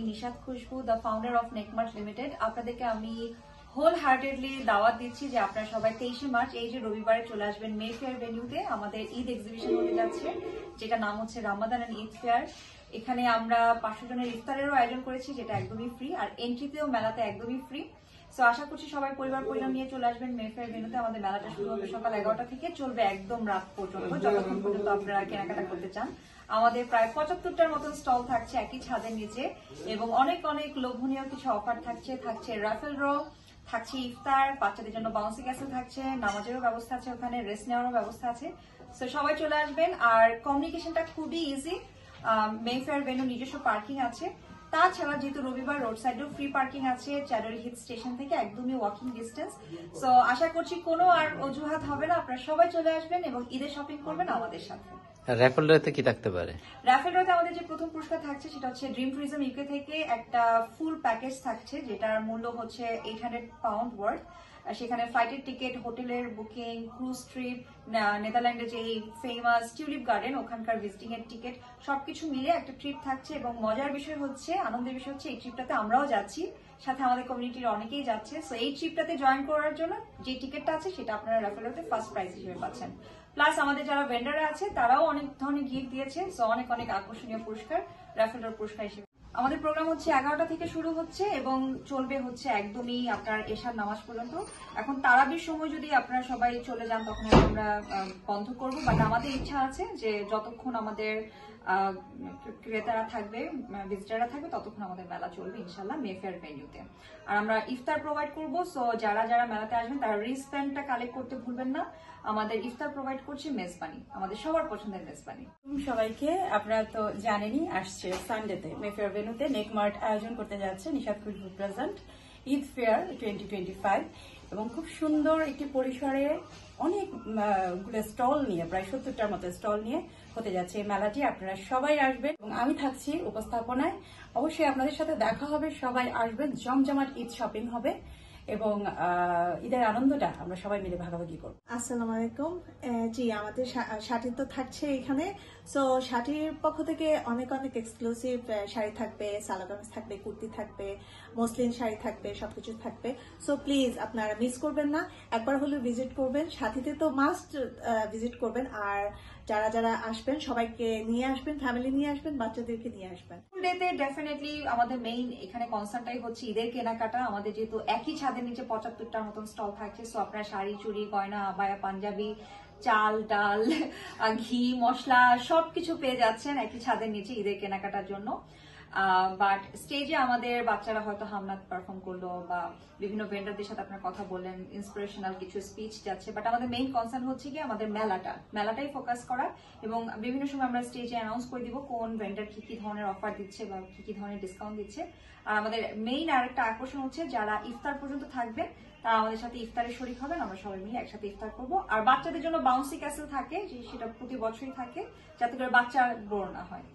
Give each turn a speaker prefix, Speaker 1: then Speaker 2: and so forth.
Speaker 1: Nishat Khushbu, the founder of Nekmart limited. আপনাদেরকে আমি whole heartedly দাওয়াত দিচ্ছি যে আপনারা সবাই 23শে মার্চ এই যে রবিবারে চলে আসবেন মে ফেয়ার ভেন্যুতে। আমাদের ঈদ এক্সিবিশন হতে যাচ্ছে, যেটা নাম হচ্ছে রামাদান এন্ড ঈদ ফেয়ার। এখানে আমরা 500 জনের ইফতারেরও আয়োজন করেছি, যেটা একদমই ফ্রি, আর এন্ট্রিতেও মেলাতে একদমই ফ্রি। সো আশা করছি সবাই পরিবার পরিবার নিয়ে চলে আসবেন মে ফেয়ার ভেন্যুতে। আমাদের মেলাটা শুরু হবে সকাল 11টা থেকে, চলবে একদম রাত পর্যন্ত, যতক্ষণ পর্যন্ত আপনারা কেনাকাটা করতে চান। আমাদের প্রায় 75টার মতন স্টল থাকছে একই ছাদের নিচে, এবং অনেক অনেক লোভনীয় কিছু অফার থাকছে। থাকছে রাফেল ড্র, থাকছে ইফতার, বাচ্চাদের জন্য বাউন্সি ক্যাসেল থাকছে, নামাজেরও ব্যবস্থা আছে, ওখানে রেস্ট নেওয়ারও ব্যবস্থা আছে। সো সবাই চলে আসবেন। আর কমিউনিকেশনটা খুবই ইজি। মে ফেয়ার ভেন্যু নিজস্ব পার্কিং আছে, তাছাড়া যেহেতু রবিবার রোড সাইডেও ফ্রি পার্কিং আছে চ্যাডারি হিল স্টেশন থেকে একদমই ওয়াকিং ডিস্টেন্স। সো আশা করছি কোনো আর অজুহাত হবে না, আপনারা সবাই চলে আসবেন এবং ঈদের শপিং করবেন আমাদের সাথে।
Speaker 2: র্যাফেল ড্রতে কি থাকতে পারে?
Speaker 1: র্যাফেল ড্রতে আমাদের যে প্রথম পুরস্কার থাকছে সেটা হচ্ছে ড্রিম ট্যুরিজম ইউকে থেকে একটা ফুল প্যাকেজ থাকছে, যেটার মূল্য হচ্ছে 800 পাউন্ড ওয়ার্থ। সেখানে ফ্লাইটের টিকিট, হোটেলের বুকিং, ক্রুজ ট্রিপ, নেদারল্যান্ডে যে ফেমাস টিউলিপ গার্ডেন ওখানকার ভিজিটিং এর টিকিট, সবকিছু মিলে একটা ট্রিপ থাকছে। এবং মজার বিষয় হচ্ছে, আনন্দের বিষয় হচ্ছে, এই ট্রিপটাতে আমরাও যাচ্ছি, সাথে আমাদের কমিউনিটির অনেকেই যাচ্ছে। সো এই ট্রিপটাতে জয়েন করার জন্য যে টিকিটটা আছে সেটা আপনারা র্যাফেল ড্রতে ফার্স্ট প্রাইজ হিসেবে পাচ্ছেন। প্লাস আমাদের যারা ভেন্ডাররা আছে তারাও অনেক ধরনের গিফট দিয়েছে। সো অনেক অনেক আকর্ষণীয় পুরস্কার র্যাফেল ড্র পুরস্কার হিসেবে। আমাদের প্রোগ্রাম হচ্ছে 11টা থেকে শুরু হচ্ছে এবং চলবে হচ্ছে একদমই আপনার এশার নামাজ পর্যন্ত। এখন তারাবির সময় যদি আপনারা সবাই চলে যান তখন আমরা বন্ধ করব, বাট আমাদের ইচ্ছা আছে যে যতক্ষণ আমাদের ক্রেতারা থাকবে, ভিজিটাররা থাকবে, ততক্ষণ আমাদের মেলা চলবে ইনশাল্লাহ মে ফেয়ার ভেন্যুতে। আর আমরা ইফতার প্রোভাইড করব। সো যারা যারা মেলাতে আসবেন তারা রিস্টব্যান্ডটা কালেক্ট করতে ভুলবেন না। আমাদের ইফতার প্রোভাইড করছে মেজবানি, আমাদের সবার পছন্দের মেজবানি।
Speaker 3: সবাইকে, আপনারা তো জানেনই আসছে সানডেতে মে ফেয়ার ভেন্যুতে নেকমার্ট আয়োজন করতে যাচ্ছে নিশাত খুশবু প্রেজেন্ট ঈদ ফেয়ার 2025, এবং খুব সুন্দর একটি পরিসরে অনেকগুলো স্টল নিয়ে, প্রায় 70টার মতো স্টল নিয়ে হতে যাচ্ছে এই মেলাটি। আপনারা সবাই আসবেন এবং আমি থাকছি উপস্থাপনায়। অবশ্যই আপনাদের সাথে দেখা হবে, সবাই আসবেন, জমজমাট ঈদ শপিং হবে এবং ঈদের আনন্দটা আমরা সবাই মিলে ভাগাভাগি করব।
Speaker 4: আসসালামু আলাইকুম। জি, আমাদের শাড়ি তো থাকছে এখানে। সো শাড়ির পক্ষ থেকে অনেক অনেক এক্সক্লুসিভ শাড়ি থাকবে, সালোয়ার থাকবে, কুর্তি থাকবে, মসলিন শাড়ি থাকবে, সবকিছু থাকবে। সো প্লিজ আপনারা মিস করবেন না, একবার হলেও ভিজিট করবেন। সাথীতে তো মাস্ট ভিজিট করবেন। আর যারা যারা আসবেন সবাইকে নিয়ে আসবেন, ফ্যামিলি নিয়ে আসবেন, বাচ্চাদেরকে নিয়ে আসবেন।
Speaker 1: ডেতে ডেফিনেটলি আমাদের মেইন এখানে কনসার্নটাই হচ্ছে ঈদের কেনাকাটা। আমাদের যেহেতু একই ছাদের নিচে 75টার মতন স্টল থাকছে, সো আপনারা শাড়ি, চুড়ি, গয়না, আবায়া, পাঞ্জাবি, চাল, ডাল, ঘি, মশলা সবকিছু পেয়ে যাচ্ছেন একই ছাদের নিচে ঈদের কেনাকাটার জন্য। বাট স্টেজে আমাদের বাচ্চারা হয়তো হামনাত পারফর্ম করলো বা বিভিন্ন ভেন্ডারদের সাথে আপনার কথা বললেন, ইন্সপিরেশনাল কিছু স্পিচ যাচ্ছে। বাট আমাদের মেইন কনসার্ন হচ্ছে কি আমাদের মেলাটাই ফোকাস করা, এবং বিভিন্ন সময় আমরা স্টেজে অ্যানাউন্স করে দিব কোন ভেন্ডার কি কি ধরনের অফার দিচ্ছে বা কি কি ধরনের ডিসকাউন্ট দিচ্ছে। আর আমাদের মেইন আরেকটা আকর্ষণ হচ্ছে যারা ইফতার পর্যন্ত থাকবেন তারা আমাদের সাথে ইফতারে শরীক হবেন, আমরা সবাই মিলে একসাথে ইফতার করবো। আর বাচ্চাদের জন্য বাউন্সি ক্যাসেল থাকে, সেটা প্রতি বছরই থাকে, যাতে করে বাচ্চা বোর না হয়।